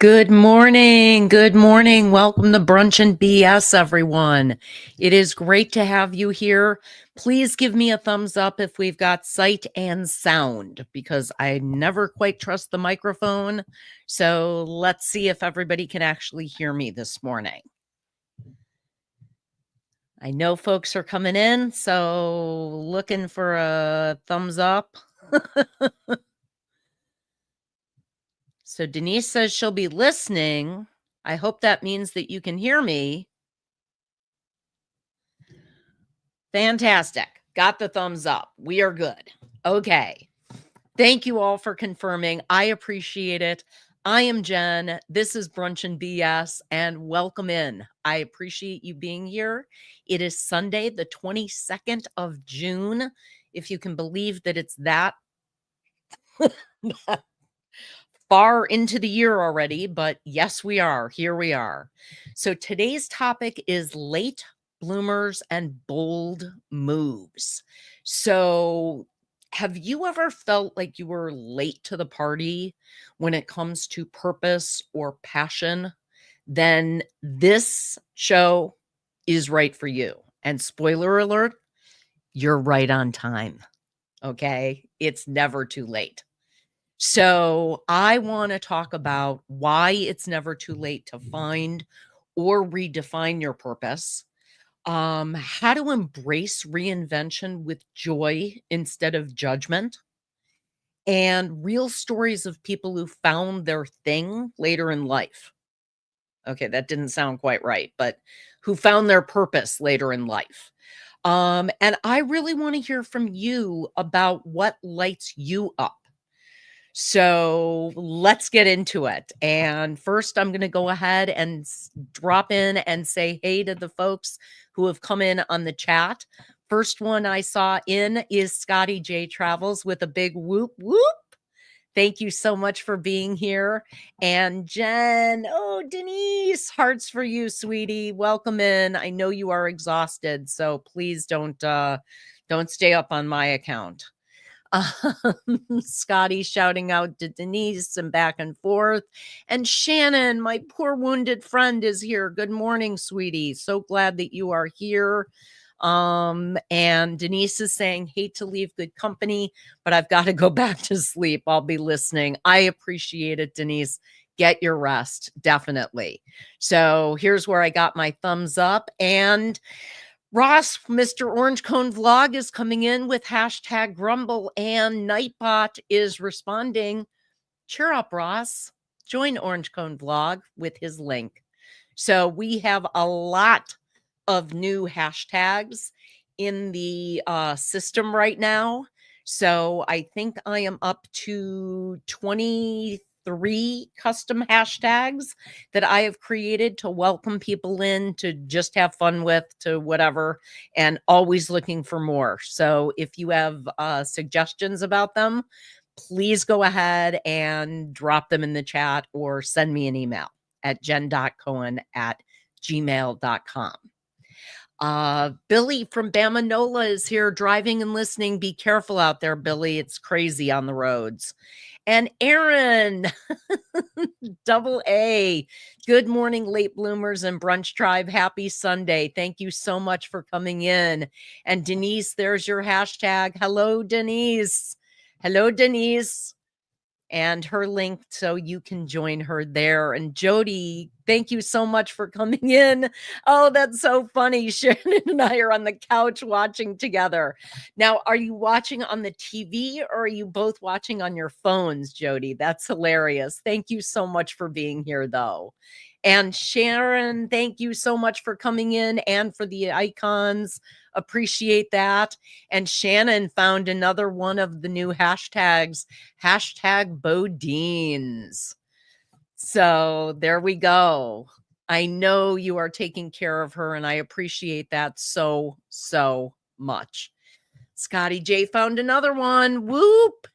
Good morning. Good morning. Welcome to Brunch and BS, everyone. It is great to have you here. Please give me a thumbs up if we've got sight and sound because I never quite trust the microphone. So let's see if everybody can actually hear me this morning. I know folks are coming in, so looking for a thumbs up. So Denise says she'll be listening. I hope that means that you can hear me. Fantastic. Got the thumbs up. We are good. Okay. Thank you all for confirming. I appreciate it. I am Jen. This is Brunch and BS, and welcome in. I appreciate you being here. It is Sunday, the 22nd of June. If you can believe that it's that far into the year already, but yes, we are. Here we are. So today's topic is late bloomers and bold moves. So have you ever felt like you were late to the party when it comes to purpose or passion? Then this show is right for you. And spoiler alert, you're right on time. Okay. It's never too late. So I want to talk about why it's never too late to find or redefine your purpose, how to embrace reinvention with joy instead of judgment, and real stories of people who found their thing later in life. Okay, that didn't sound quite right, but who found their purpose later in life. And I really want to hear from you about what lights you up. So let's get into it. And first, I'm going to go ahead and drop in and say hey to the folks who have come in on the chat. First one I saw in is Scotty J Travels with a big whoop whoop. Thank you so much for being here. And Jen, oh, Denise, hearts for you, sweetie. Welcome in. I know you are exhausted, so please don't stay up on my account. Scotty shouting out to Denise and back and forth. And Shannon, my poor wounded friend, is here. Good morning, sweetie. So glad that you are here. And Denise is saying, hate to leave good company, but I've got to go back to sleep. I'll be listening. I appreciate it, Denise. Get your rest, definitely. So here's where I got my thumbs up. And Ross, Mr. Orange Cone Vlog is coming in with hashtag grumble, and Nightbot is responding. Cheer up, Ross. Join Orange Cone Vlog with his link. So we have a lot of new hashtags in the system right now. So I think I am up to 23 custom hashtags that I have created to welcome people in, to just have fun with, to whatever, and always looking for more. So if you have suggestions about them, please go ahead and drop them in the chat or send me an email at jendotcohen@gmail.com. Billy from Bamanola is here driving and listening. Be careful out there, Billy. It's crazy on the roads. And Aaron, double A. Good morning, late bloomers and brunch tribe. Happy Sunday. Thank you so much for coming in. And Denise, there's your hashtag. Hello, Denise. Hello, Denise. And her link so you can join her there. And Jody, thank you so much for coming in. Oh, that's so funny. Shannon and I are on the couch watching together. Now, are you watching on the TV or are you both watching on your phones, Jody? That's hilarious. Thank you so much for being here, though. And Sharon, thank you so much for coming in and for the icons. Appreciate that. And Shannon found another one of the new hashtags, hashtag Bodines. So there we go. I know you are taking care of her, and I appreciate that so, so much. Scotty J found another one. Whoop,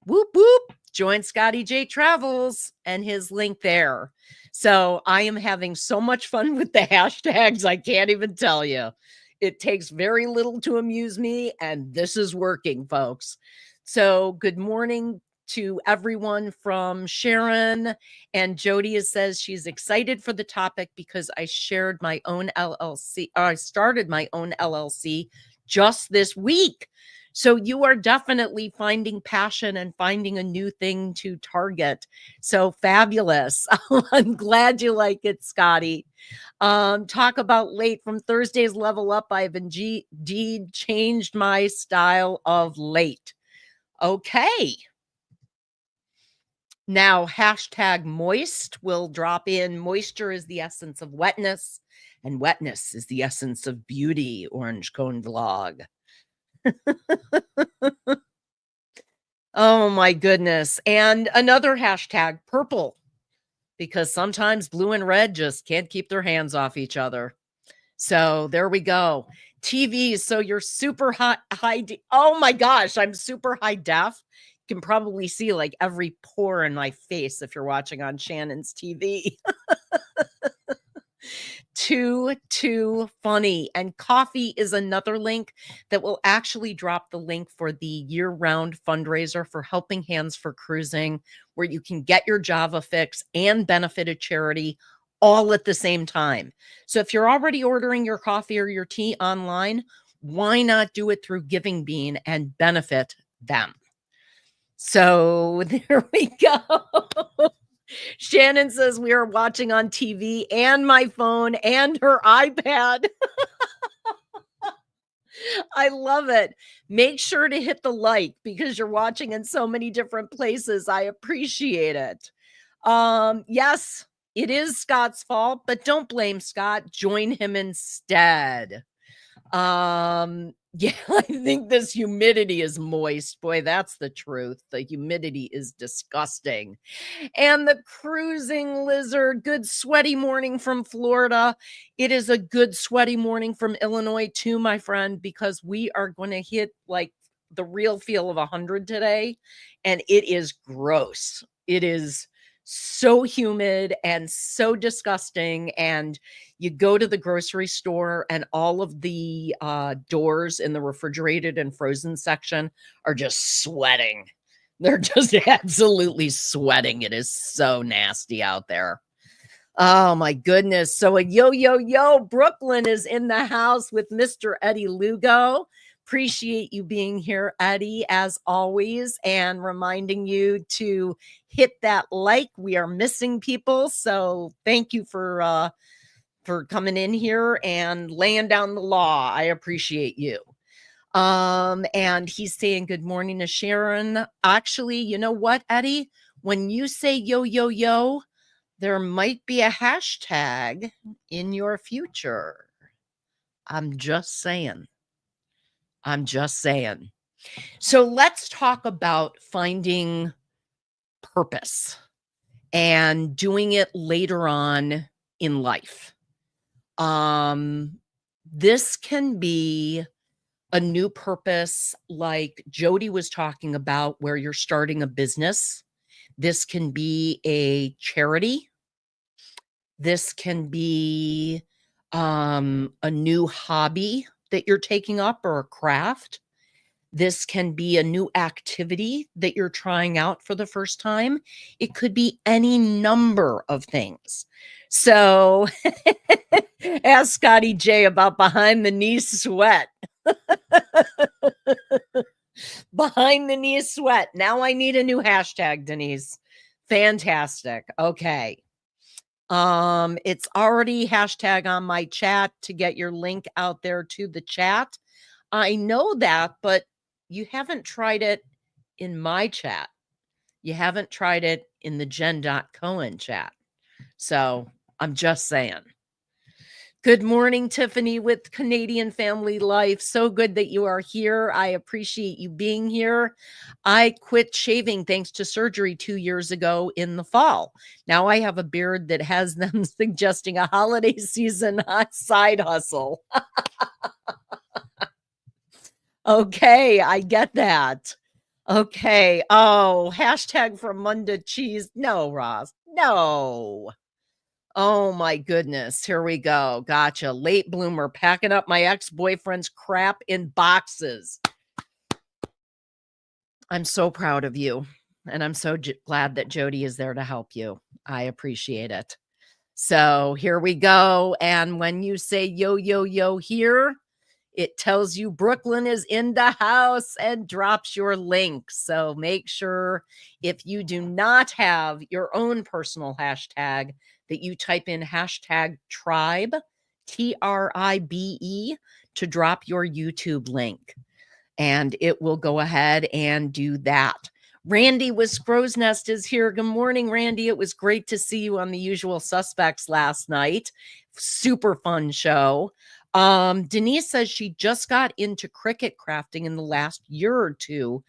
whoop, whoop. Join Scotty J Travels and his link there. So I am having so much fun with the hashtags, I can't even tell you. It takes very little to amuse me, and this is working, folks. So good morning to everyone from Sharon, and Jody says she's excited for the topic because I shared my own LLC. I started my own LLC just this week. So you are definitely finding passion and finding a new thing to target. So fabulous. I'm glad you like it, Scotty. Talk about late from Thursday's Level Up. I've indeed changed my style of late. Okay. Now, hashtag moist will drop in. Moisture is the essence of wetness, and wetness is the essence of beauty. Orange Cone Vlog. Oh my goodness. And another hashtag, purple, because sometimes blue and red just can't keep their hands off each other. So there we go. TVs. So you're super oh my gosh, I'm super high def. You can probably see like every pore in my face if you're watching on Shannon's TV. Too funny. And coffee is another link that will actually drop the link for the year-round fundraiser for Helping Hands for Cruising, where you can get your Java fix and benefit a charity all at the same time. So if you're already ordering your coffee or your tea online, why not do it through Giving Bean and benefit them? So there we go. Shannon says we are watching on TV and my phone and her iPad. I love it. Make sure to hit the like because you're watching in so many different places. I appreciate it. Yes, it is Scott's fault, but don't blame Scott. Join him instead. Yeah, I think this humidity is moist. Boy, that's the truth. The humidity is disgusting. And the cruising lizard, good sweaty morning from Florida. It is a good sweaty morning from Illinois too, my friend, because we are going to hit like the real feel of 100 today. And it is gross. It is so humid and so disgusting. And you go to the grocery store and all of the doors in the refrigerated and frozen section are just sweating. They're just absolutely sweating. It is so nasty out there. Oh my goodness. So a yo, Brooklyn is in the house with Mr. Eddie Lugo. Appreciate you being here, Eddie, as always, and reminding you to hit that like. We are missing people. So thank you for coming in here and laying down the law. I appreciate you. And he's saying good morning to Sharon. Actually, you know what, Eddie? When you say yo, there might be a hashtag in your future. I'm just saying. So let's talk about finding purpose and doing it later on in life. This can be a new purpose like Jody was talking about, where you're starting a business. This can be a charity. This can be a new hobby that you're taking up or a craft. This can be a new activity that you're trying out for the first time. It could be any number of things. So ask Scotty J about behind the knee sweat. Behind the knee sweat. Now I need a new hashtag, Denise. Fantastic. Okay. It's already hashtag on my chat to get your link out there to the chat. I know that, but you haven't tried it in my chat. You haven't tried it in the jendotcohen chat. So I'm just saying. Good morning, Tiffany with Canadian Family Life. So good that you are here. I appreciate you being here. I quit shaving thanks to surgery 2 years ago in the fall. Now I have a beard that has them suggesting a holiday season side hustle. Okay, I get that. Okay. Oh, hashtag from Munda Cheese. No, Ross. No. Oh my goodness. Here we go. Gotcha. Late bloomer, packing up my ex-boyfriend's crap in boxes. I'm so proud of you. And I'm so glad that Jody is there to help you. I appreciate it. So here we go. And when you say yo, yo, yo here, it tells you Brooklyn is in the house and drops your link. So make sure if you do not have your own personal hashtag that you type in hashtag tribe, TRIBE, to drop your YouTube link. And it will go ahead and do that. Randy with Scrow's Nest is here. Good morning, Randy. It was great to see you on The Usual Suspects last night. Super fun show. Denise says she just got into cricket crafting in the last year or two.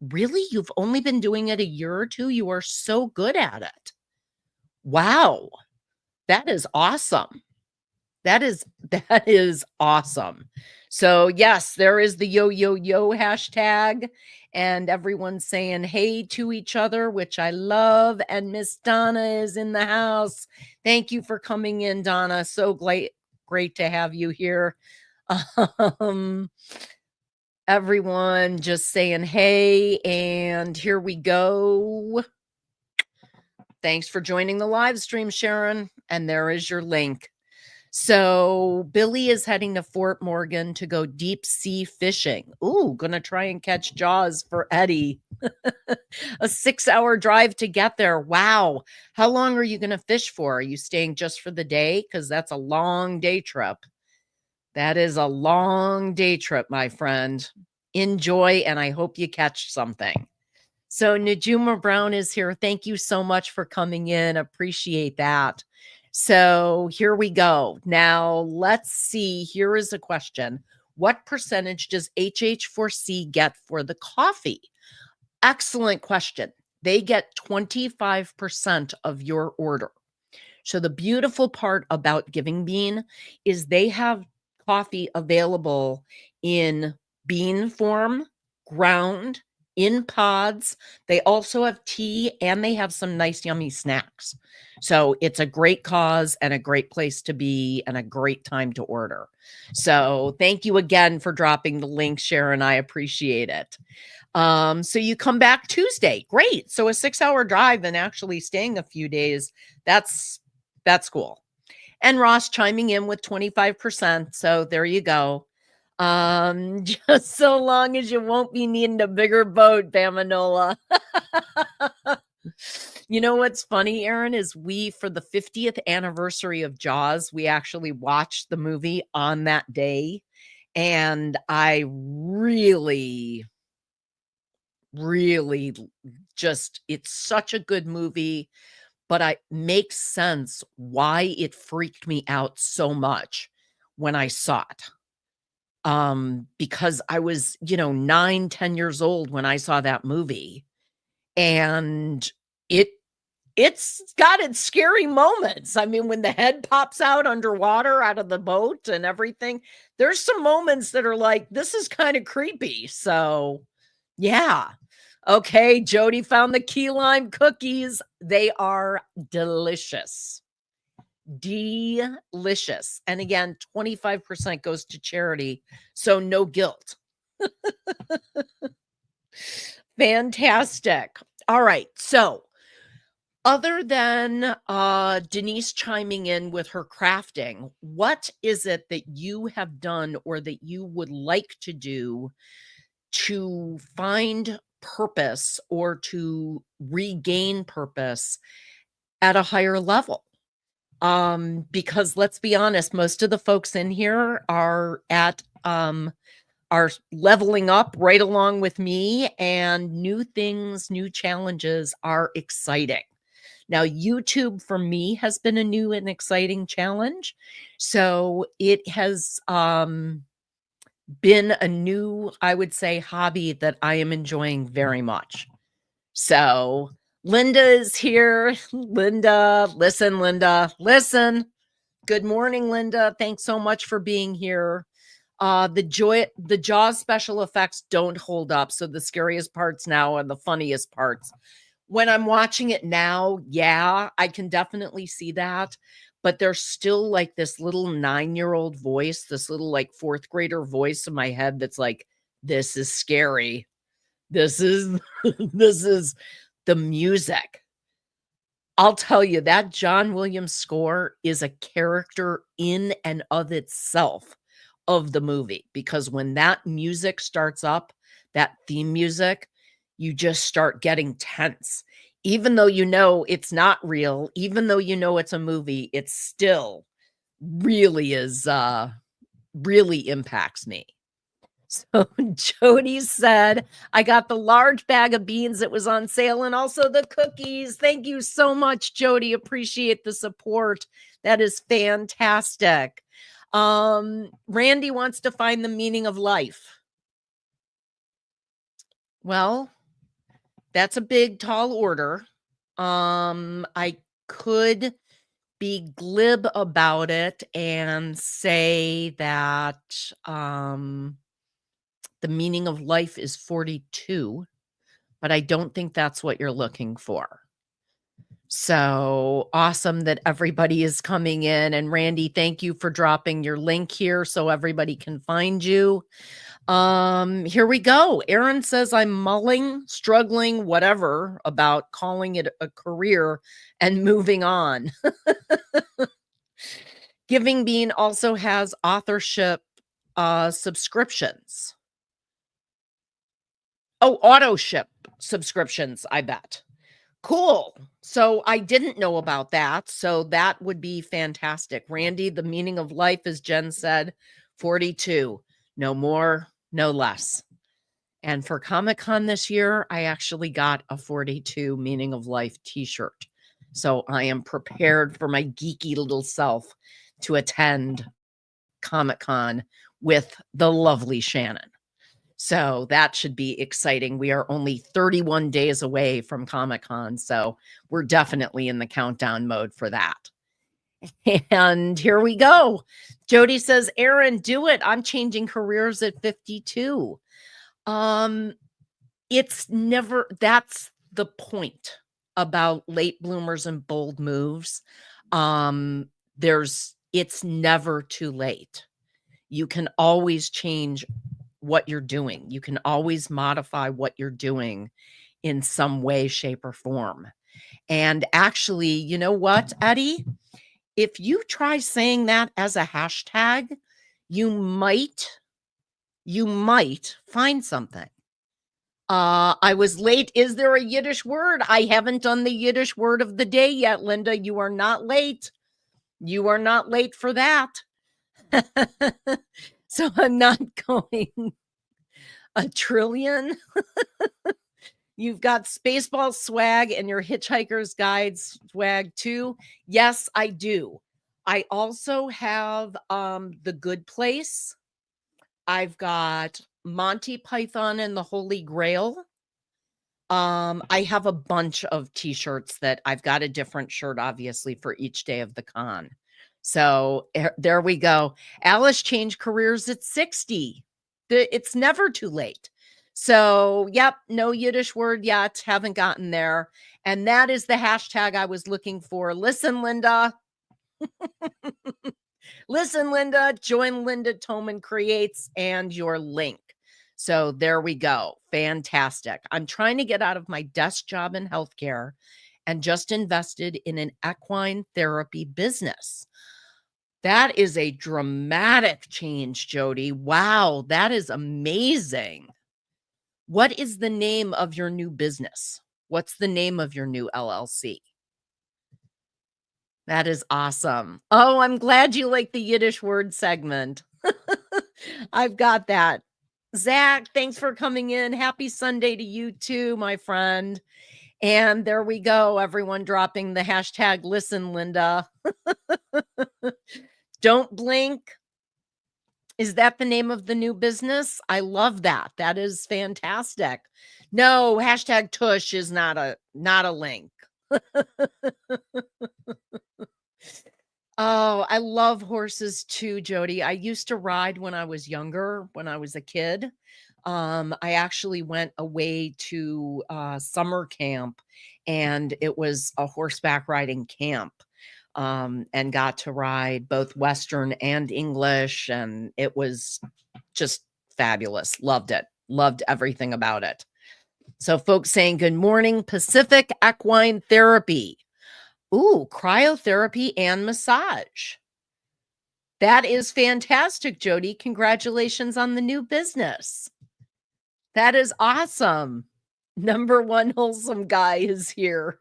Really? You've only been doing it a year or two? You are so good at it. Wow. That is awesome. That is awesome. So yes, there is the yo, yo, yo hashtag, and everyone's saying hey to each other, which I love. And Miss Donna is in the house. Thank you for coming in, Donna. So great to have you here. Everyone just saying hey, and here we go. Thanks for joining the live stream, Sharon. And there is your link. So Billy is heading to Fort Morgan to go deep sea fishing. Ooh, gonna try and catch Jaws for Eddie. A 6-hour drive to get there. Wow. How long are you gonna fish for? Are you staying just for the day? Because that's a long day trip. That is a long day trip, my friend. Enjoy, and I hope you catch something. So Najuma Brown is here. Thank you so much for coming in. Appreciate that. So here we go. Now let's see. Here is a question. What percentage does HH4C get for the coffee? Excellent question. They get 25% of your order. So the beautiful part about Giving Bean is they have coffee available in bean form, ground, in pods. They also have tea, and they have some nice, yummy snacks. So it's a great cause and a great place to be and a great time to order. So thank you again for dropping the link, Sharon. I appreciate it. So you come back Tuesday. Great. So a 6-hour drive and actually staying a few days. That's cool. And Ross chiming in with 25%. So there you go. Just so long as you won't be needing a bigger boat, Bamanola. You know what's funny, Aaron, is for the 50th anniversary of Jaws, we actually watched the movie on that day. And I really just, it's such a good movie, but it makes sense why it freaked me out so much when I saw it. Because I was, 9, 10 years old when I saw that movie, and it's got its scary moments. I mean, when the head pops out underwater out of the boat and everything, there's some moments that are like, this is kind of creepy. So yeah. Okay. Jody found the key lime cookies. They are delicious. Delicious. And again, 25% goes to charity. So no guilt. Fantastic. All right. So other than Denise chiming in with her crafting, what is it that you have done or that you would like to do to find purpose or to regain purpose at a higher level? Because let's be honest, most of the folks in here are leveling up right along with me, and new things, new challenges are exciting. Now, YouTube for me has been a new and exciting challenge. So it has been a new, I would say, hobby that I am enjoying very much. So Linda is here. Linda, listen. Good morning, Linda. Thanks so much for being here. The Jaws special effects don't hold up. So the scariest parts now are the funniest parts. When I'm watching it now, yeah, I can definitely see that. But there's still like this little 9-year-old voice, this little like 4th grader voice in my head that's like, this is scary. This is The music. I'll tell you, that John Williams score is a character in and of itself of the movie, because when that music starts up, that theme music, you just start getting tense. Even though you know it's not real, even though you know it's a movie, it still really is, really impacts me. So Jody said, I got the large bag of beans that was on sale and also the cookies. Thank you so much, Jody. Appreciate the support. That is fantastic. Randy wants to find the meaning of life. Well, that's a big, tall order. I could be glib about it and say that the meaning of life is 42, but I don't think that's what you're looking for. So awesome that everybody is coming in. And Randy, thank you for dropping your link here so everybody can find you. Here we go. Aaron says, I'm mulling, struggling, whatever, about calling it a career and moving on. Giving Bean also has authorship subscriptions. Oh, auto ship subscriptions, I bet. Cool. So I didn't know about that. So that would be fantastic. Randy, the meaning of life, as Jen said, 42. No more, no less. And for Comic-Con this year, I actually got a 42 meaning of life t-shirt. So I am prepared for my geeky little self to attend Comic-Con with the lovely Shannon. So that should be exciting. We are only 31 days away from Comic-Con, so we're definitely in the countdown mode for that. And here we go. Jody says, Aaron, do it. I'm changing careers at 52. It's never, that's the point about late bloomers and bold moves. It's never too late. You can always change what you're doing. You can always modify what you're doing in some way, shape, or form. And actually, you know what, Eddie? If you try saying that as a hashtag, you might find something. I was late. Is there a Yiddish word? I haven't done the Yiddish word of the day yet, Linda. You are not late. You are not late for that. So I'm not going a trillion. You've got Spaceball swag and your Hitchhiker's Guide swag too. Yes, I do. I also have The Good Place. I've got Monty Python and the Holy Grail. I have a bunch of t-shirts that I've got a different shirt, obviously, for each day of the con. So there we go. Alice changed careers at 60. It's never too late. So, yep, no Yiddish word yet. Haven't gotten there. And that is the hashtag I was looking for. Listen, Linda. Listen, Linda. Join Linda Toman Creates and your link. So there we go. Fantastic. I'm trying to get out of my desk job in healthcare and just invested in an equine therapy business. That is a dramatic change, Jody. Wow, that is amazing. What is the name of your new business? What's the name of your new LLC? That is awesome. Oh, I'm glad you like the Yiddish word segment. I've got that. Zach, thanks for coming in. Happy Sunday to you too, my friend. And there we go. Everyone dropping the hashtag listen, Linda. Don't blink. Is that the name of the new business? I love that. That is fantastic. No, hashtag tush is not a link. Oh, I love horses too, Jody. I used to ride when I was younger, when I was a kid. I actually went away to summer camp, and it was a horseback riding camp, and got to ride both Western and English, and it was just fabulous. Loved it. Loved everything about it. So folks saying good morning, Pacific Equine Therapy. Ooh, cryotherapy and massage. That is fantastic, Jody. Congratulations on the new business. That is awesome. Number one wholesome guy is here.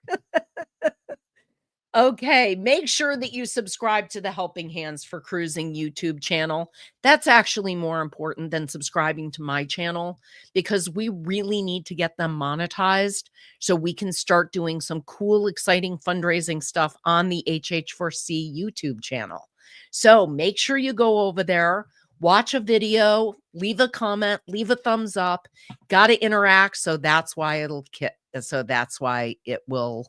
Okay, make sure that you subscribe to the Helping Hands for Cruising YouTube channel. That's actually more important than subscribing to my channel because we really need to get them monetized so we can start doing some cool, exciting fundraising stuff on the HH4C YouTube channel. So make sure you go over there, watch a video, leave a comment, leave a thumbs up. Got to interact, so that's why it will.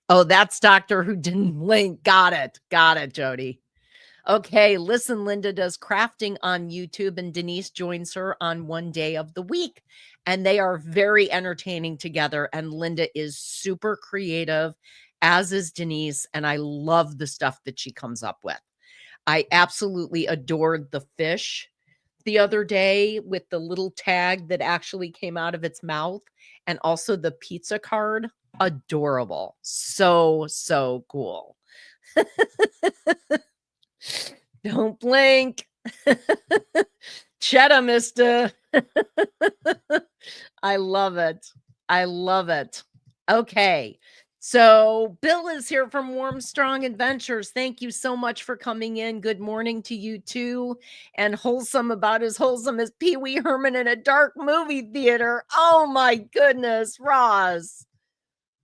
Oh, that's Doctor Who didn't link. Got it. Got it, Jody. Okay, listen, Linda does crafting on YouTube, and Denise joins her on one day of the week. And they are very entertaining together. And Linda is super creative, as is Denise. And I love the stuff that she comes up with. I absolutely adored the fish the other day with the little tag that actually came out of its mouth, and also the pizza card. Adorable. So, so cool. Don't blink. Cheddar, mister. I love it. I love it. Okay. So Bill is here from Warm Strong Adventures. Thank you so much for coming in. Good morning to you too. And wholesome, about as wholesome as Pee Wee Herman in a dark movie theater. Oh my goodness, Roz.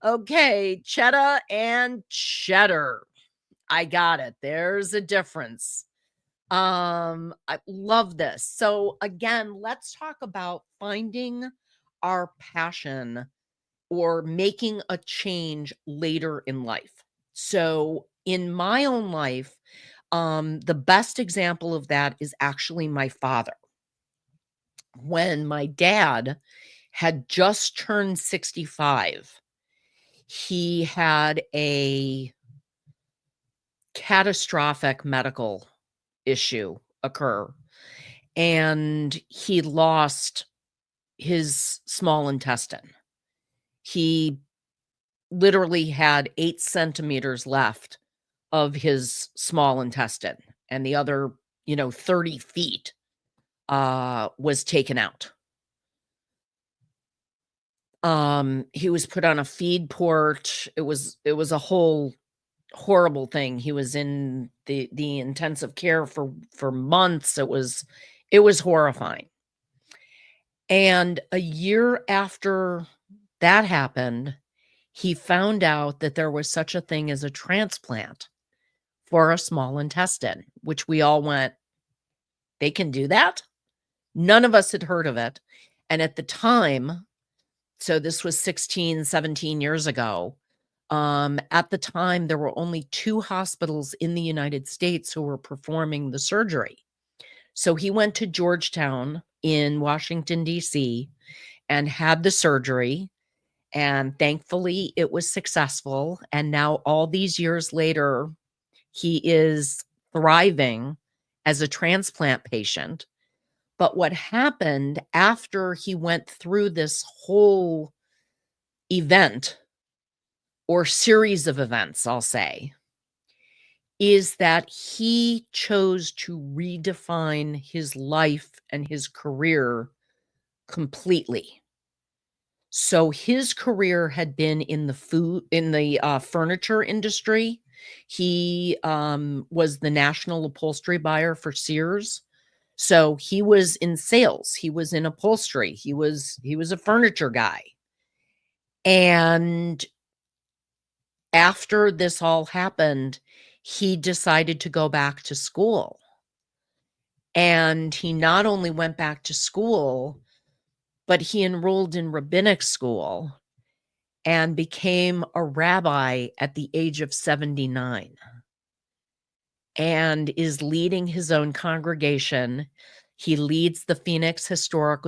Okay, cheddar and cheddar. I got it. There's a difference. I love this. So again, let's talk about finding our passion or making a change later in life. So in my own life, the best example of that is actually my father. When my dad had just turned 65, he had a catastrophic medical issue occur, and he lost his small intestine. He literally had 8 centimeters left of his small intestine, and the other, 30 feet was taken out. He was put on a feed port. It was a whole horrible thing. He was in the intensive care for months. It was horrifying. And a year after that happened, he found out that there was such a thing as a transplant for a small intestine, which we all went, they can do that? None of us had heard of it. And at the time, so this was 16, 17 years ago, at the time, there were only 2 hospitals in the United States who were performing the surgery. So he went to Georgetown in Washington, D.C., and had the surgery. And thankfully, it was successful. And now, all these years later, he is thriving as a transplant patient. But what happened after he went through this whole event, or series of events, I'll say, is that he chose to redefine his life and his career completely. So his career had been in the furniture industry. He was the national upholstery buyer for Sears. So he was in sales. He was in upholstery. He was a furniture guy. And after this all happened, he decided to go back to school. And he not only went back to school, but he enrolled in rabbinic school and became a rabbi at the age of 79, and is leading his own congregation. He leads the Phoenix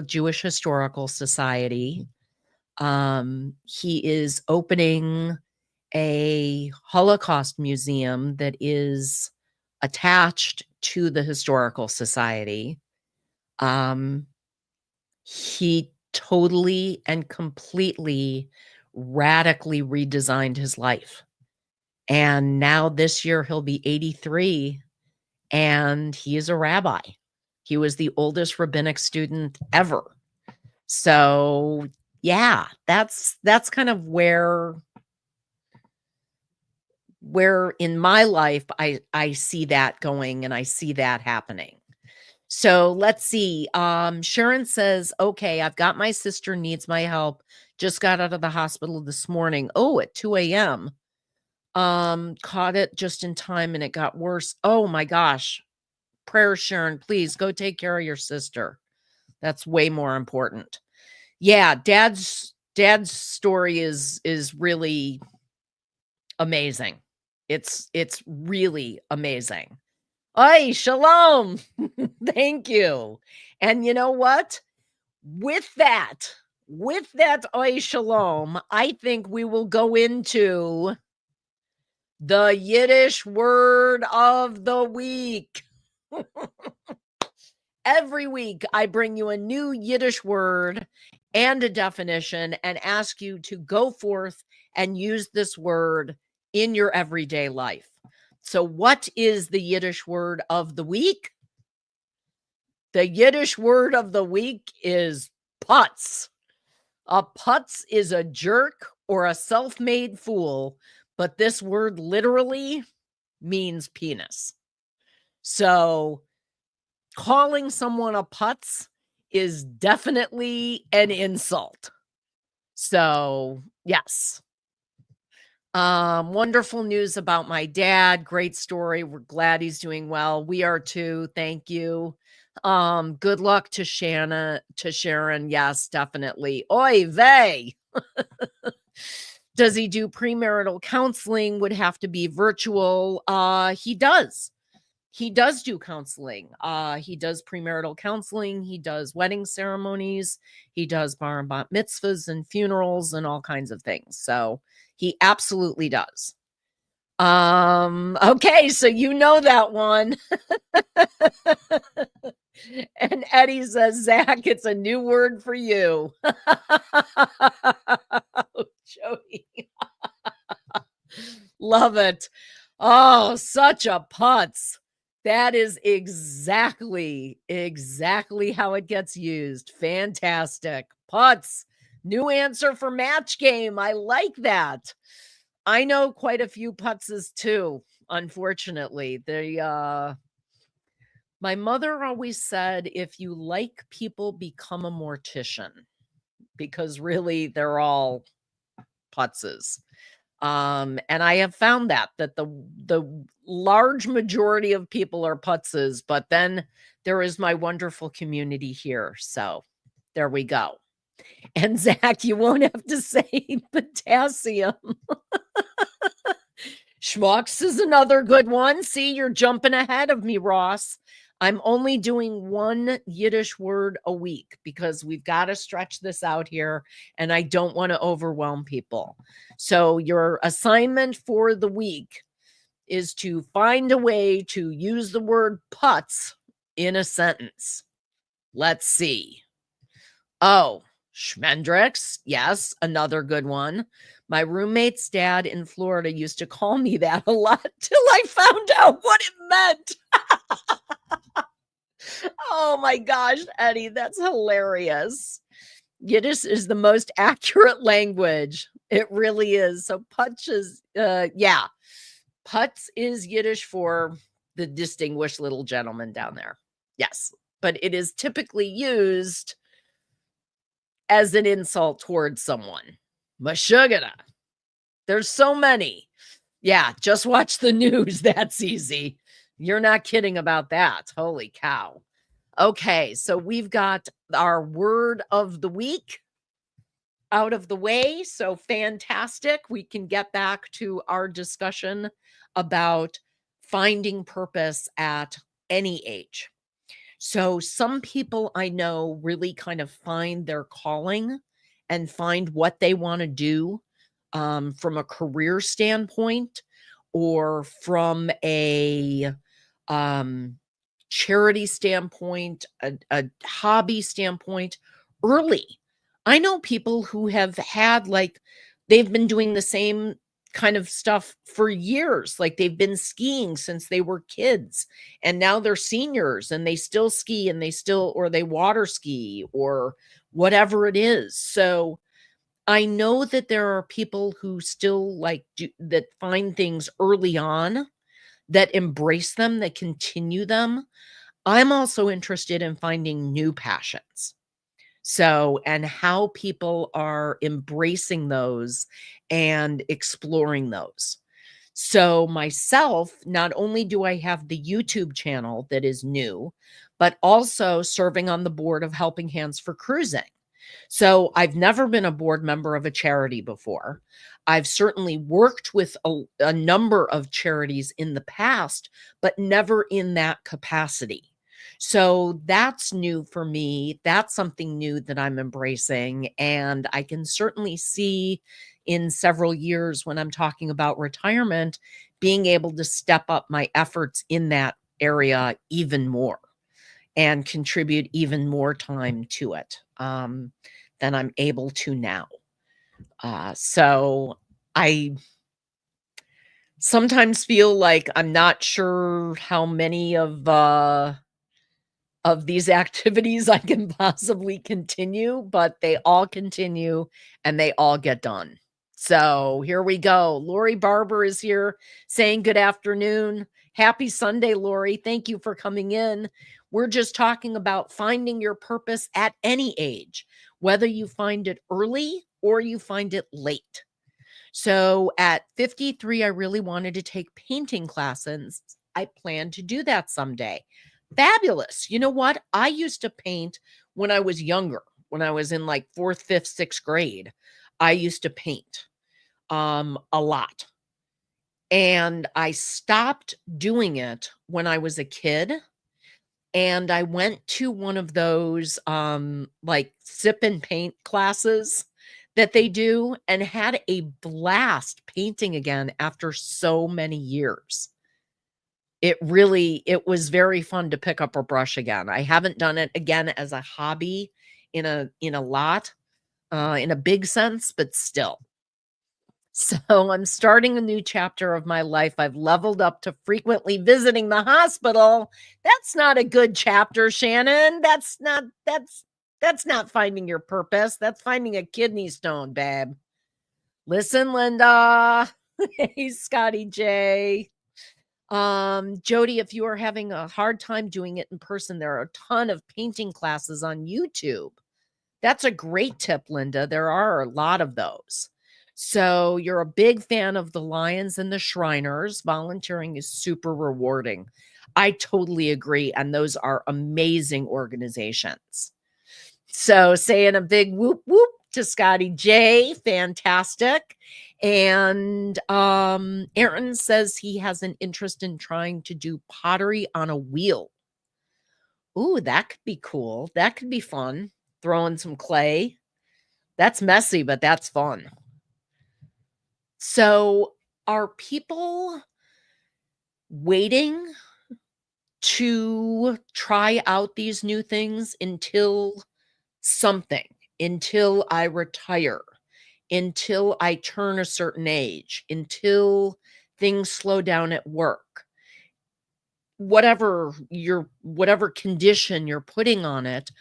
Jewish Historical Society. He is opening a Holocaust museum that is attached to the Historical Society. He totally and completely radically redesigned his life. And now this year he'll be 83 and he is a rabbi. He was the oldest rabbinic student ever. So, yeah, that's kind of where in my life I see that going and I see that happening. So let's see. Sharon says, okay, I've got my sister needs my help. Just got out of the hospital this morning. Oh, at 2 a.m. Caught it just in time and it got worse. Oh my gosh. Prayer, Sharon, please go take care of your sister. That's way more important. Yeah, dad's story is really amazing. It's really amazing. Oy, shalom. Thank you. And you know what? With that, oy, shalom, I think we will go into the Yiddish word of the week. Every week, I bring you a new Yiddish word and a definition and ask you to go forth and use this word in your everyday life. So, what is the Yiddish word of the week? The Yiddish word of the week is putz. A putz is a jerk or a self-made fool, but this word literally means penis. So, calling someone a putz is definitely an insult. So, yes. Wonderful news about my dad. Great story. We're glad he's doing well. We are too. Thank you. Good luck to Sharon. Yes, definitely. Oy vey. Does he do premarital counseling? Would have to be virtual. He does. He does do counseling. He does premarital counseling. He does wedding ceremonies. He does bar and bat mitzvahs and funerals and all kinds of things. So he absolutely does. Okay, so you know that one. And Eddie says, Zach, it's a new word for you. Jody. Love it. Oh, such a putz. That is exactly how it gets used. Fantastic. Putz. New answer for match game. I like that. I know quite a few putzes too, unfortunately. My mother always said, if you like people, become a mortician, because really they're all putzes. And I have found that the large majority of people are putzes, but then there is my wonderful community here. So there we go. And Zach, you won't have to say potassium. Schmucks is another good one. See, you're jumping ahead of me, Ross. I'm only doing one Yiddish word a week because we've got to stretch this out here and I don't want to overwhelm people. So your assignment for the week is to find a way to use the word putz in a sentence. Let's see. Oh, Schmendrix. Yes, another good one. My roommate's dad in Florida used to call me that a lot till I found out what it meant. Oh my gosh, Eddie, that's hilarious. Yiddish is the most accurate language. It really is. So putz is, putz is Yiddish for the distinguished little gentleman down there. Yes, but it is typically used as an insult towards someone. Mashugada. There's so many. Yeah, just watch the news. That's easy. You're not kidding about that. Holy cow. Okay, so we've got our word of the week out of the way. So fantastic. We can get back to our discussion about finding purpose at any age. So some people I know really kind of find their calling and find what they want to do from a career standpoint or from a charity standpoint, a hobby standpoint early. I know people who have had, like, they've been doing the same kind of stuff for years. Like, they've been skiing since they were kids, and now they're seniors and they still ski and they still, or they water ski or whatever it is. So I know that there are people who still like do that, find things early on, that embrace them, that continue them. I'm also interested in finding new passions. So, and how people are embracing those and exploring those. So, myself, not only do I have the YouTube channel that is new, but also serving on the board of Helping Hands for Cruising. So, I've never been a board member of a charity before. I've certainly worked with a number of charities in the past, but never in that capacity. So that's new for me. That's something new that I'm embracing. And I can certainly see in several years when I'm talking about retirement, being able to step up my efforts in that area even more and contribute even more time to it than I'm able to now. So I sometimes feel like I'm not sure how many of these activities I can possibly continue, but they all continue and they all get done. So here we go. Lori Barber is here saying good afternoon. Happy Sunday, Lori. Thank you for coming in. We're just talking about finding your purpose at any age, whether you find it early or you find it late. So at 53, I really wanted to take painting classes. I plan to do that someday. Fabulous. You know what? I used to paint when I was younger, when I was in like fourth, fifth, sixth grade. I used to paint a lot. And I stopped doing it when I was a kid. And I went to one of those like sip and paint classes that they do, and had a blast painting again after so many years. It was very fun to pick up a brush again. I haven't done it again as a hobby in a lot, in a big sense, but still. So I'm starting a new chapter of my life. I've leveled up to frequently visiting the hospital. That's not a good chapter, Shannon. That's not finding your purpose. That's finding a kidney stone, babe. Listen, Linda. Hey, Scotty J. Jody, if you are having a hard time doing it in person, there are a ton of painting classes on YouTube. That's a great tip, Linda. There are a lot of those. So you're a big fan of the Lions and the Shriners. Volunteering is super rewarding. I totally agree. And those are amazing organizations. So saying a big whoop whoop to Scotty J. Fantastic. And Aaron says he has an interest in trying to do pottery on a wheel. Ooh, that could be cool. That could be fun. Throwing some clay. That's messy, but that's fun. So are people waiting to try out these new things until I retire, until I turn a certain age, until things slow down at work? Whatever condition you're putting on it,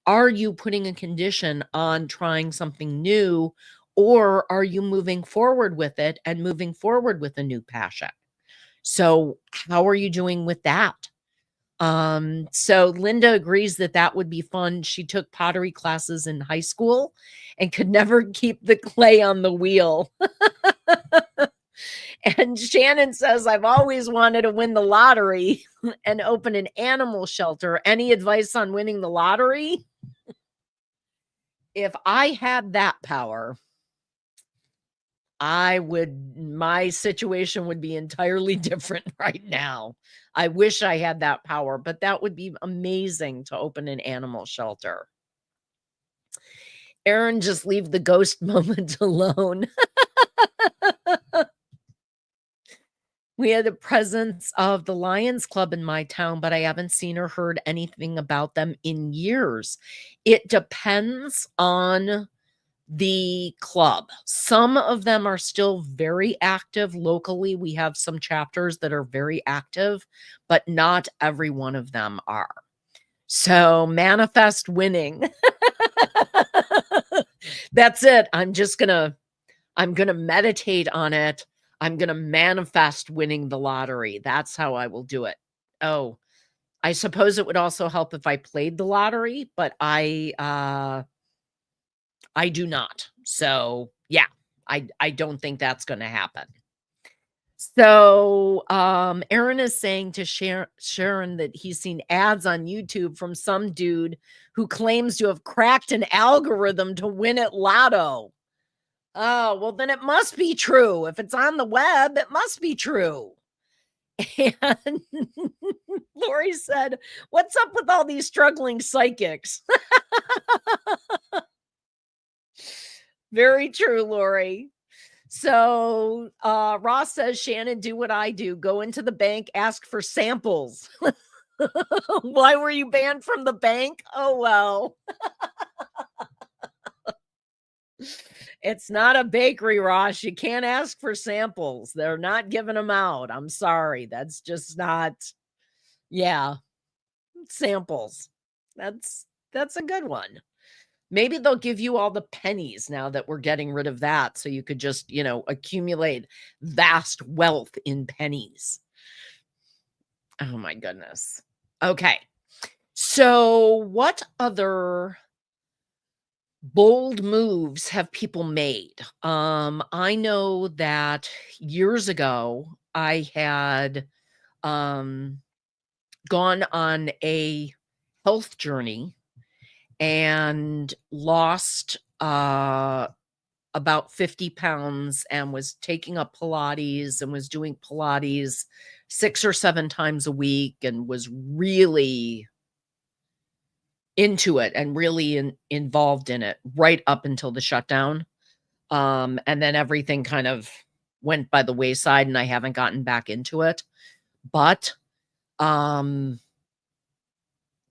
are you putting a condition on trying something new, or are you moving forward with it and moving forward with a new passion? So how are you doing with that? So Linda agrees that that would be fun. She took pottery classes in high school and could never keep the clay on the wheel. And Shannon says, I've always wanted to win the lottery and open an animal shelter. Any advice on winning the lottery? If I had that power, my situation would be entirely different right now. I wish I had that power, but that would be amazing to open an animal shelter. Aaron, just leave the ghost moment alone. We had the presence of the Lions Club in my town, but I haven't seen or heard anything about them in years. It depends on the club. Some of them are still very active locally. We have some chapters that are very active, but not every one of them are. So manifest winning. That's it. I'm going to meditate on it. I'm going to manifest winning the lottery. That's how I will do it. Oh, I suppose it would also help if I played the lottery, but I do not. So, yeah, I don't think that's going to happen. So, Aaron is saying to Sharon that he's seen ads on YouTube from some dude who claims to have cracked an algorithm to win at Lotto. Oh, well, then it must be true. If it's on the web, it must be true. And Lori said, "What's up with all these struggling psychics?" Very true, Lori. So Ross says, "Shannon, do what I do. Go into the bank, ask for samples." Why were you banned from the bank? Oh, well. It's not a bakery, Ross. You can't ask for samples. They're not giving them out. I'm sorry. That's just not, yeah, samples. That's a good one. Maybe they'll give you all the pennies now that we're getting rid of that, so you could just, accumulate vast wealth in pennies. Oh my goodness. Okay. So what other bold moves have people made? I know that years ago I had gone on a health journey and lost about 50 pounds and was taking up Pilates and was doing Pilates 6 or 7 times a week and was really into it and really involved in it right up until the shutdown. And then everything kind of went by the wayside and I haven't gotten back into it. But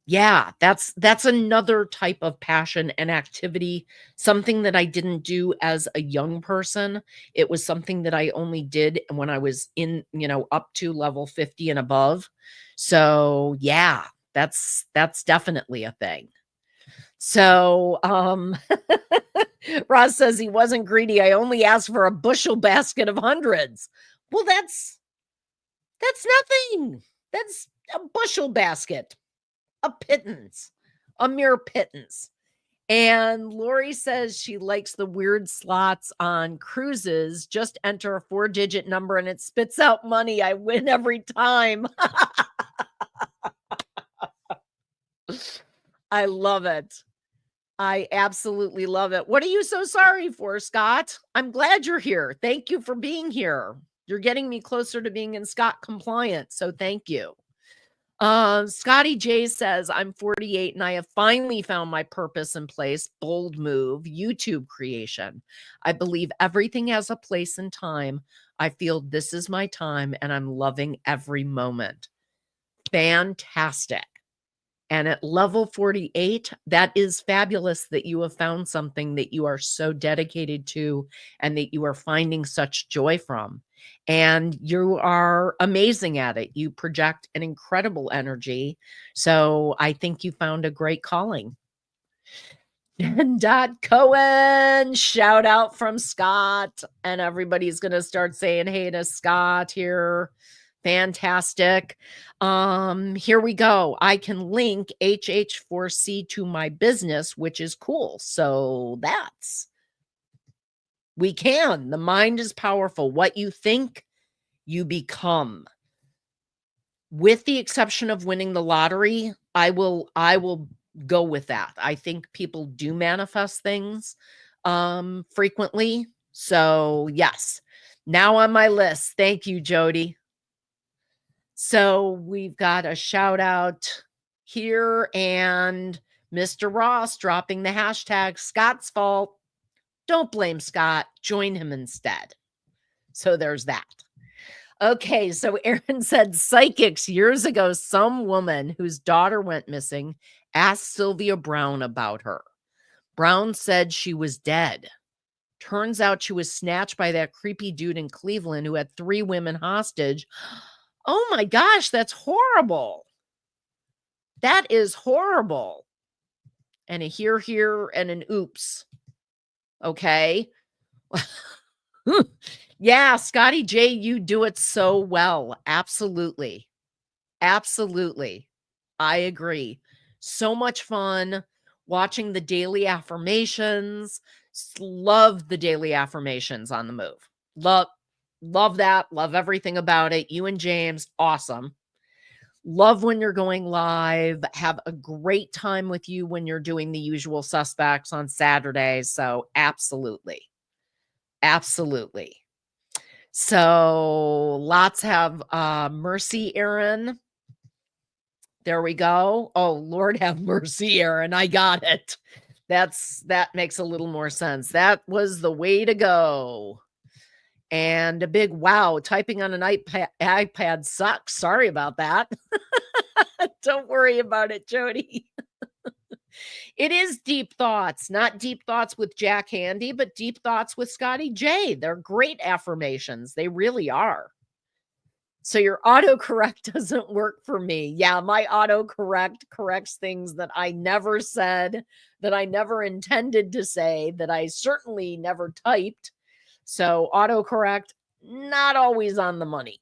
yeah, that's another type of passion and activity, something that I didn't do as a young person. It was something that I only did when I was in, up to level 50 and above. So, yeah, that's definitely a thing. So, Ross says he wasn't greedy. I only asked for a bushel basket of hundreds. Well, that's nothing. That's a bushel basket. A pittance, a mere pittance. And Lori says she likes the weird slots on cruises. Just enter a 4-digit number and it spits out money. I win every time. I love it. I absolutely love it. What are you so sorry for, Scott? I'm glad you're here. Thank you for being here. You're getting me closer to being in Scott compliant. So thank you. Scotty J says, I'm 48 and I have finally found my purpose and place. Bold move, YouTube creation. I believe everything has a place and time. I feel this is my time and I'm loving every moment. Fantastic. And at level 48, that is fabulous that you have found something that you are so dedicated to and that you are finding such joy from. And you are amazing at it. You project an incredible energy. So I think you found a great calling. Jendotcohen, shout out from Scott. And everybody's going to start saying hey to Scott here. Fantastic. Here we go. I can link HH4C to my business, which is cool. So we can. The mind is powerful. What you think, you become. With the exception of winning the lottery, I will go with that. I think people do manifest things frequently. So, yes. Now on my list. Thank you, Jody. So we've got a shout out here and Mr. Ross dropping the hashtag Scott's fault. Don't blame Scott. Join him instead. So there's that. Okay, so Aaron said psychics years ago, some woman whose daughter went missing asked Sylvia Brown about her. Brown said she was dead. Turns out she was snatched by that creepy dude in Cleveland who had 3 women hostage. Oh my gosh, that's horrible. That is horrible. And a here, and an oops. Okay. Yeah, Scotty J, you do it so well. Absolutely. Absolutely. I agree. So much fun watching the daily affirmations. Love the daily affirmations on the move. Love that. Love everything about it. You and James, awesome. Love when you're going live. Have a great time with you when you're doing the usual suspects on Saturdays. So absolutely. Absolutely. So lots have mercy, Aaron. There we go. Oh, Lord have mercy, Aaron. I got it. That makes a little more sense. That was the way to go. And a big wow. Typing on an iPad sucks. Sorry about that. Don't worry about it, Jody. It is deep thoughts, not deep thoughts with Jack Handy, but deep thoughts with Scotty J. They're great affirmations. They really are. So your autocorrect doesn't work for me. Yeah, my autocorrect corrects things that I never said, that I never intended to say, that I certainly never typed. So autocorrect, not always on the money.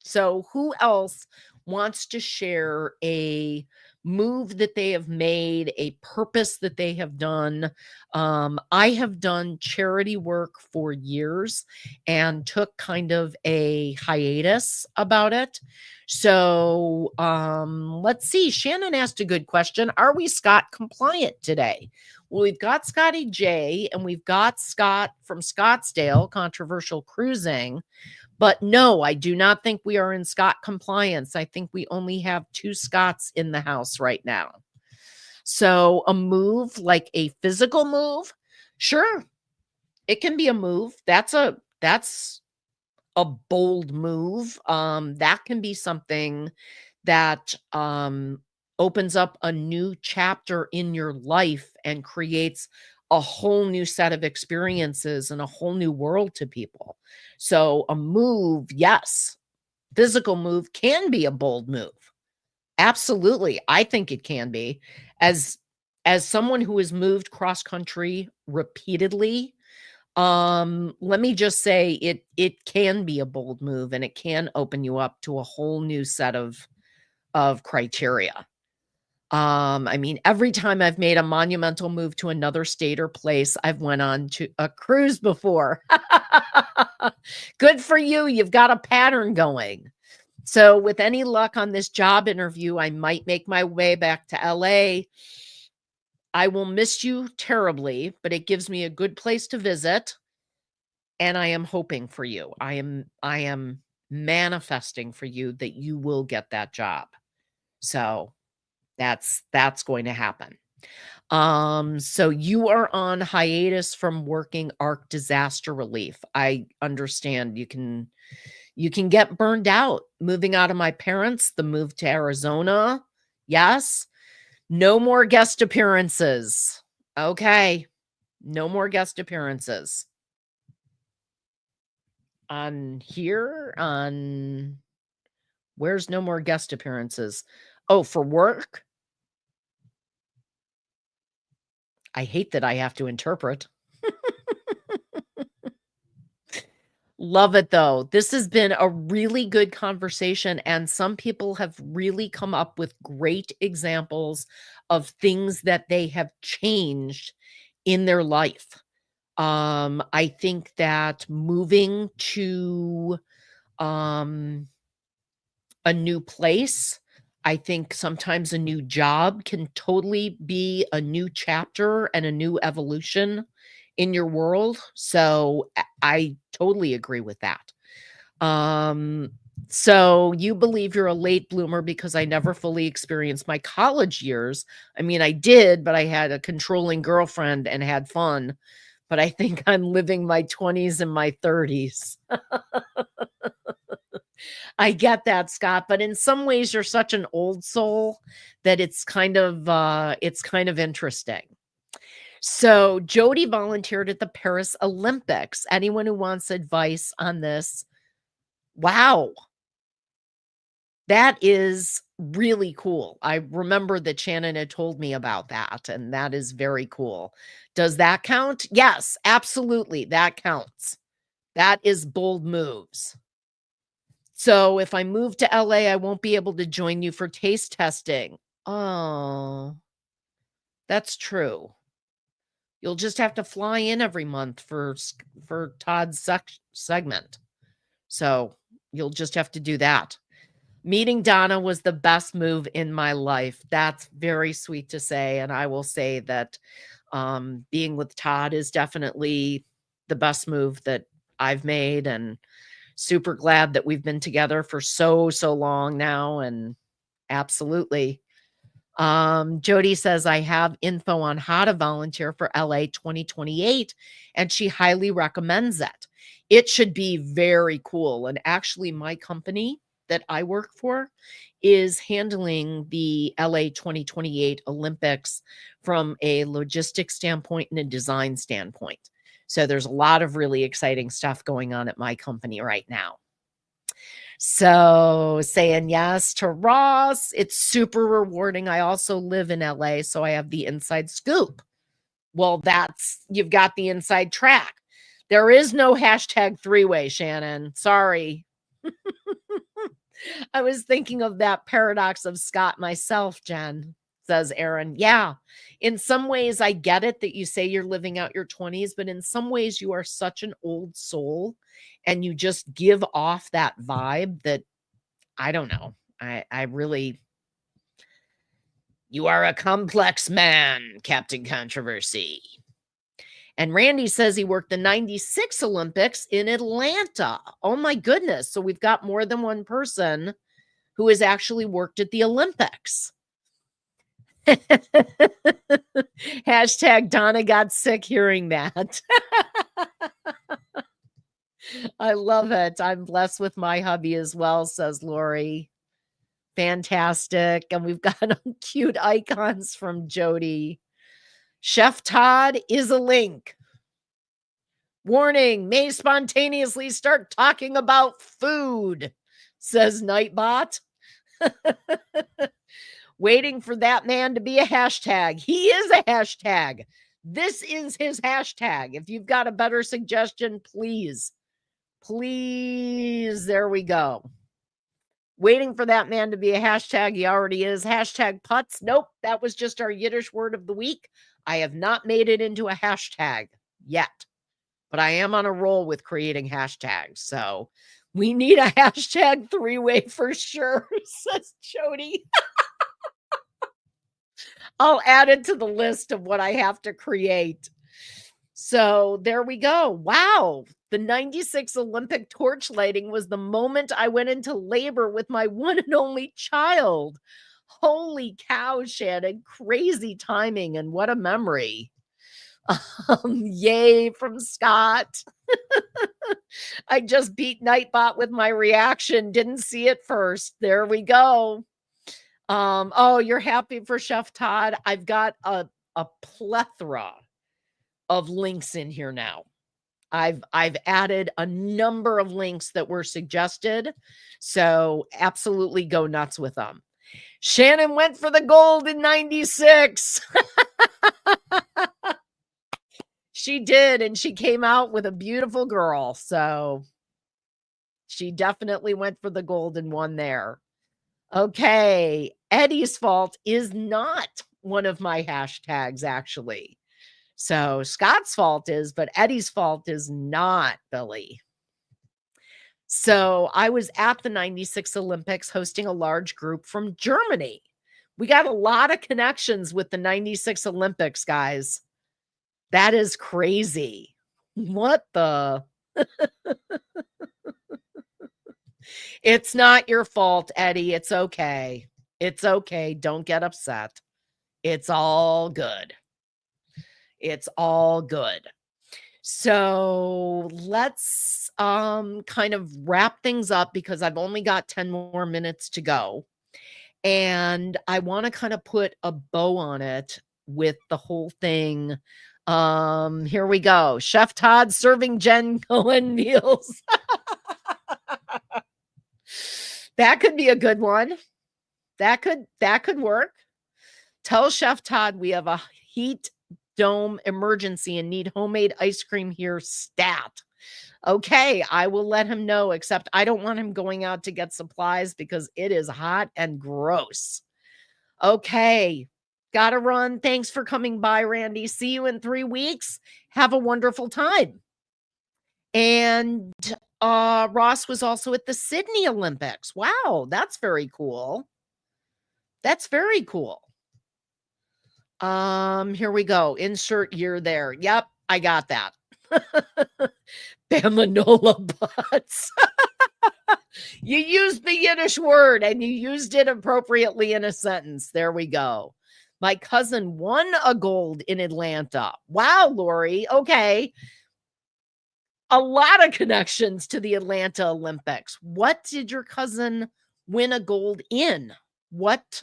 So who else wants to share a move that they have made, a purpose that they have done? I have done charity work for years and took kind of a hiatus about it. So let's see. Shannon asked a good question. Are we Scott compliant today? Well, we've got Scotty J and we've got Scott from Scottsdale, Controversial Cruising. But no, I do not think we are in Scott compliance. I think we only have 2 Scotts in the house right now. So a move, like a physical move, sure, it can be a move. That's a bold move. That can be something that opens up a new chapter in your life and creates a whole new set of experiences and a whole new world to people. So a move, yes, physical move can be a bold move. Absolutely. I think it can be. As someone who has moved cross country repeatedly, let me just say it can be a bold move and it can open you up to a whole new set of criteria. I mean, every time I've made a monumental move to another state or place, I've went on to a cruise before. Good for you. You've got a pattern going. So with any luck on this job interview, I might make my way back to LA. I will miss you terribly, but it gives me a good place to visit. And I am hoping for you. I am manifesting for you that you will get that job. So that's going to happen. So you are on hiatus from working ARC disaster relief. I understand you can get burned out moving out of my parents, the move to Arizona. Yes. No more guest appearances. Okay. No more guest appearances. On here, on where's no more guest appearances? Oh, for work? I hate that I have to interpret. Love it though. This has been a really good conversation, and some people have really come up with great examples of things that they have changed in their life. I think that moving to a new place, I think sometimes a new job can totally be a new chapter and a new evolution in your world. So I totally agree with that. So you believe you're a late bloomer because I never fully experienced my college years. I mean, I did, but I had a controlling girlfriend and had fun. But I think I'm living my 20s and my 30s. I get that, Scott, but in some ways you're such an old soul that it's kind of interesting. So Jody volunteered at the Paris Olympics. Anyone who wants advice on this, wow, that is really cool. I remember that Shannon had told me about that, and that is very cool. Does that count? Yes, absolutely. That counts. That is bold moves. So if I move to LA, I won't be able to join you for taste testing. Oh, that's true. You'll just have to fly in every month for Todd's segment. So you'll just have to do that. Meeting Donna was the best move in my life. That's very sweet to say, and I will say that being with Todd is definitely the best move that I've made, and super glad that we've been together for so long now, and absolutely. Jody says, I have info on how to volunteer for LA 2028, and she highly recommends it. It should be very cool. And actually, my company that I work for is handling the LA 2028 Olympics from a logistics standpoint and a design standpoint. So there's a lot of really exciting stuff going on at my company right now. So saying yes to Ross, it's super rewarding. I also live in LA, so I have the inside scoop. Well, you've got the inside track. There is no hashtag three-way, Shannon. Sorry. I was thinking of that paradox of Scott myself, Jen, says Aaron. Yeah, in some ways, I get it that you say you're living out your 20s, but in some ways, you are such an old soul and you just give off that vibe that I don't know. I really, you are a complex man, Captain Controversy. And Randy says he worked the 96 Olympics in Atlanta. Oh my goodness. So we've got more than one person who has actually worked at the Olympics. Hashtag Donna got sick hearing that. I love it. I'm blessed with my hubby as well, says Lori. Fantastic. And we've got cute icons from Jody. Chef Todd is a link. Warning, may spontaneously start talking about food, says Nightbot. Waiting for that man to be a hashtag. He is a hashtag. This is his hashtag. If you've got a better suggestion, please. Please. There we go. Waiting for that man to be a hashtag. He already is. Hashtag putz. Nope. That was just our Yiddish word of the week. I have not made it into a hashtag yet, but I am on a roll with creating hashtags. So we need a hashtag three-way for sure, says Jody. I'll add it to the list of what I have to create. So there we go. Wow. The 96 Olympic torch lighting was the moment I went into labor with my one and only child. Holy cow, Shannon. Crazy timing, and what a memory. Yay from Scott. I just beat Nightbot with my reaction. Didn't see it first. There we go. Oh, you're happy for Chef Todd. I've got a plethora of links in here now. I've added a number of links that were suggested. So absolutely go nuts with them. Shannon went for the gold in 96. She did, and she came out with a beautiful girl. So she definitely went for the gold and won there. Okay. Eddie's fault is not one of my hashtags, actually. So Scott's fault is, but Eddie's fault is not, Billy. So I was at the 96 Olympics hosting a large group from Germany. We got a lot of connections with the 96 Olympics, guys. That is crazy. What the? It's not your fault, Eddie. It's okay. It's okay. Don't get upset. It's all good. It's all good. So let's kind of wrap things up because I've only got 10 more minutes to go. And I want to kind of put a bow on it with the whole thing Here we go. Chef Todd serving Jen Cohen meals. That could be a good one. That could work. Tell Chef Todd we have a heat dome emergency and need homemade ice cream here stat. Okay, I will let him know, except I don't want him going out to get supplies because it is hot and gross. Okay, gotta run. Thanks for coming by, Randy. See you in 3 weeks. Have a wonderful time. And Ross was also at the Sydney Olympics. Wow, that's very cool. That's very cool. Here we go. Insert year there. Yep, I got that. Bamanola butts. You used the Yiddish word and you used it appropriately in a sentence. There we go. My cousin won a gold in Atlanta. Wow, Lori. Okay. A lot of connections to the Atlanta Olympics. What did your cousin win a gold in? What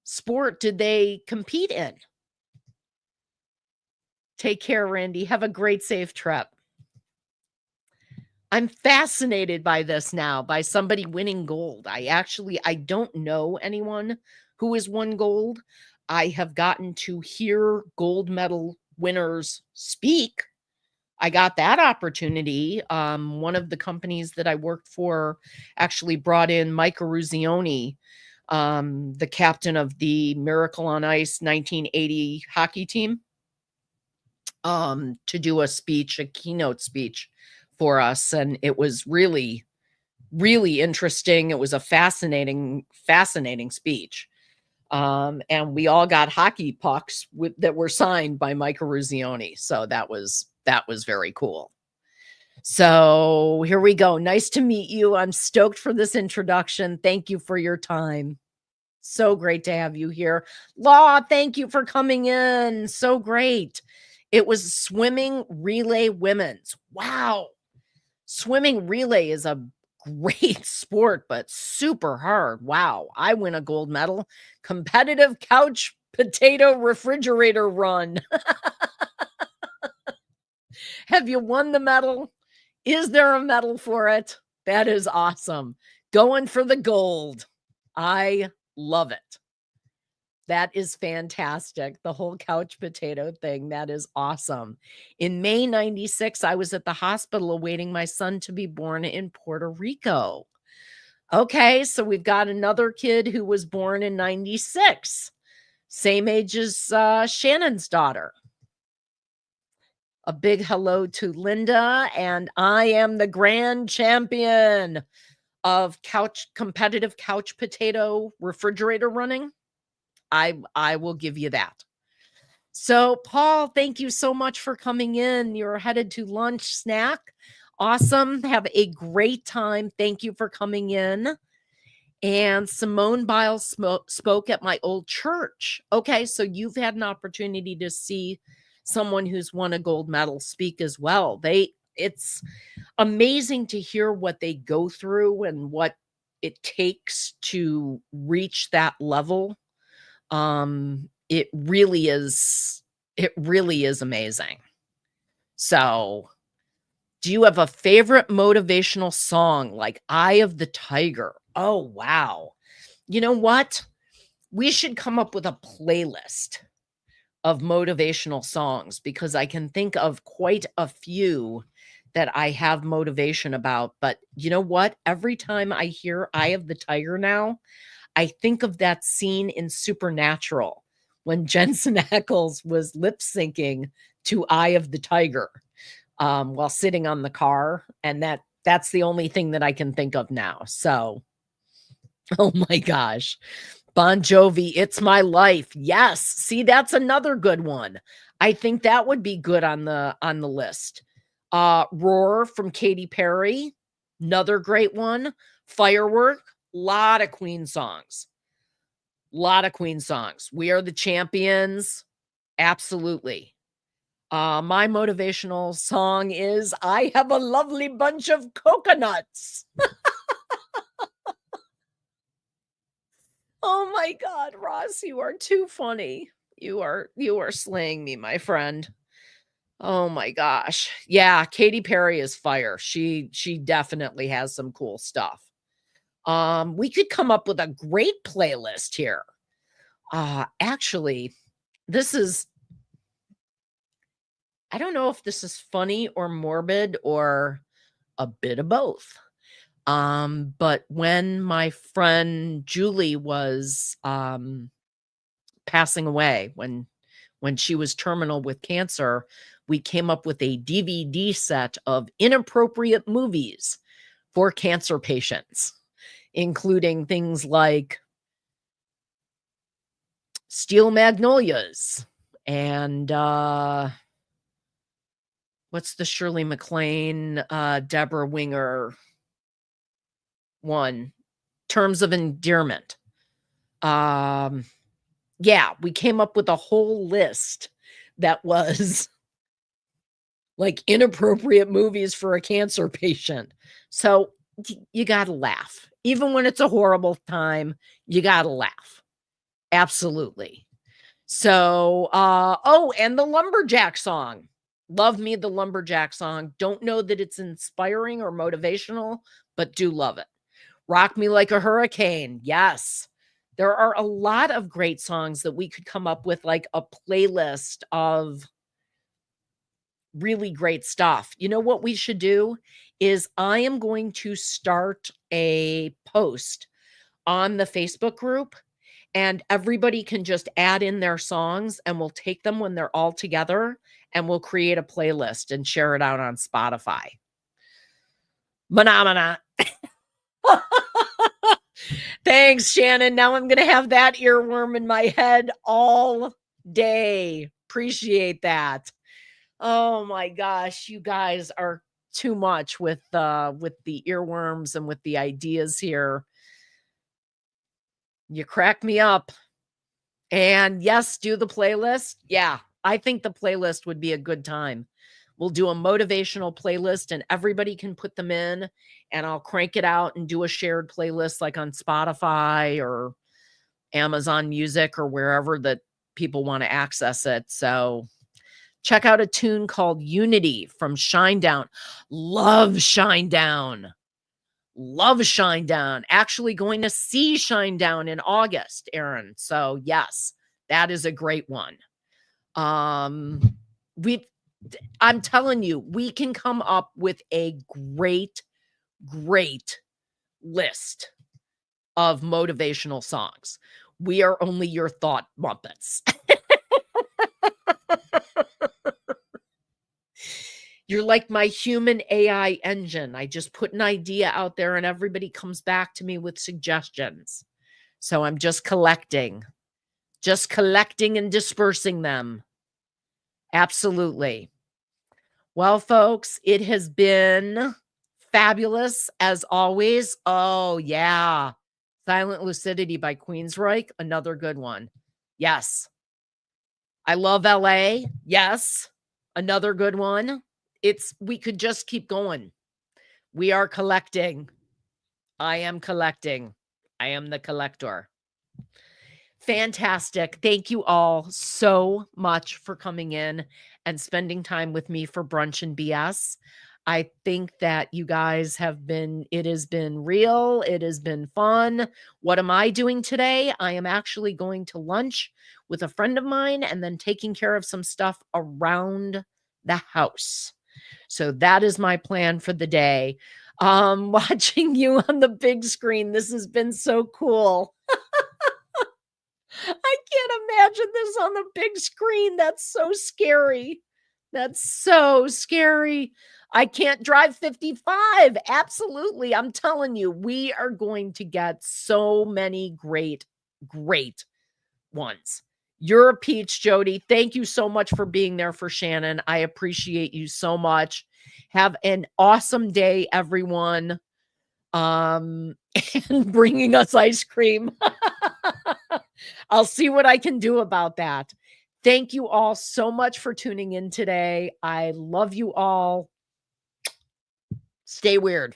sport did they compete in? Take care, Randy. Have a great, safe trip. I'm fascinated by this now, by somebody winning gold. I don't know anyone who has won gold. I have gotten to hear gold medal winners speak. I got that opportunity. One of the companies that I worked for actually brought in Mike Eruzione, the captain of the Miracle on Ice 1980 hockey team, to do a keynote speech for us. And it was really, really interesting. It was a fascinating speech. And we all got hockey pucks that were signed by Mike Eruzione. So that was very cool. So here we go. Nice to meet you. I'm stoked for this introduction. Thank you for your time. So great to have you here. Law, thank you for coming in. So great. It was swimming relay women's. Wow. Swimming relay is a great sport, but super hard. Wow. I win a gold medal. Competitive couch potato refrigerator run. Have you won the medal? Is there a medal for it? That is awesome. Going for the gold. I love it. That is fantastic. The whole couch potato thing. That is awesome. In May 96, I was at the hospital awaiting my son to be born in Puerto Rico. Okay, so we've got another kid who was born in 96. Same age as Shannon's daughter. A big hello to Linda, and I am the grand champion of competitive couch potato refrigerator running. I will give you that. So, Paul, thank you so much for coming in. You're headed to lunch, snack. Awesome. Have a great time. Thank you for coming in. And Simone Biles spoke at my old church. Okay, so you've had an opportunity to see someone who's won a gold medal speak as well. It's amazing to hear what they go through and what it takes to reach that level. It really is amazing. So, do you have a favorite motivational song like Eye of the Tiger? Oh, wow. You know what? We should come up with a playlist of motivational songs because I can think of quite a few that I have motivation about. But you know what? Every time I hear Eye of the Tiger now, I think of that scene in Supernatural when Jensen Ackles was lip syncing to Eye of the Tiger while sitting on the car. And that's the only thing that I can think of now. So, oh my gosh. Bon Jovi, It's My Life. Yes. See, that's another good one. I think that would be good on the list. Roar from Katy Perry, another great one. Firework, lot of Queen songs. We Are the Champions. Absolutely. My motivational song is I Have a Lovely Bunch of Coconuts. Oh my God, Ross, you are too funny. You are slaying me, my friend. Oh my gosh. Yeah, Katy Perry is fire. She definitely has some cool stuff. We could come up with a great playlist here. Actually, this is I don't know if this is funny or morbid or a bit of both. But when my friend Julie was passing away, when she was terminal with cancer, we came up with a DVD set of inappropriate movies for cancer patients, including things like Steel Magnolias and what's the Shirley MacLaine, Deborah Winger one? Terms of Endearment. Yeah, we came up with a whole list that was like inappropriate movies for a cancer patient. So you got to laugh. Even when it's a horrible time, you got to laugh. Absolutely. So, oh, and the Lumberjack song. Love me the Lumberjack song. Don't know that it's inspiring or motivational, but do love it. Rock Me Like a Hurricane. Yes. There are a lot of great songs that we could come up with, like a playlist of really great stuff. You know what we should do is I am going to start a post on the Facebook group, and everybody can just add in their songs, and we'll take them when they're all together, and we'll create a playlist and share it out on Spotify. Phenomena. Thanks, Shannon. Now I'm going to have that earworm in my head all day. Appreciate that. Oh my gosh, you guys are too much with the earworms and with the ideas here. You crack me up. And yes, do the playlist. Yeah, I think the playlist would be a good time. We'll do a motivational playlist and everybody can put them in, and I'll crank it out and do a shared playlist like on Spotify or Amazon Music or wherever that people want to access it. So check out a tune called Unity from Shinedown. Love Shinedown. Love Shinedown. Actually going to see Shinedown in August, Aaron. So yes, that is a great one. I'm telling you, we can come up with a great list of motivational songs. We are only your thought muppets. You're like my human AI engine. I just put an idea out there and everybody comes back to me with suggestions. So I'm just collecting and dispersing them. Absolutely. Well, folks, it has been fabulous as always. Oh, yeah. Silent Lucidity by Queensryche, another good one. Yes. I Love LA. Yes. Another good one. We could just keep going. We are collecting. I am collecting. I am the collector. Fantastic. Thank you all so much for coming in and spending time with me for Brunch and BS. I think that you guys it has been real. It has been fun. What am I doing today? I am actually going to lunch with a friend of mine and then taking care of some stuff around the house. So that is my plan for the day. Watching you on the big screen, this has been so cool. I can't imagine this on the big screen. That's so scary. That's so scary. I can't drive 55. Absolutely. I'm telling you, we are going to get so many great ones. You're a peach, Jody. Thank you so much for being there for Shannon. I appreciate you so much. Have an awesome day, everyone. And bringing us ice cream. I'll see what I can do about that. Thank you all so much for tuning in today. I love you all. Stay weird.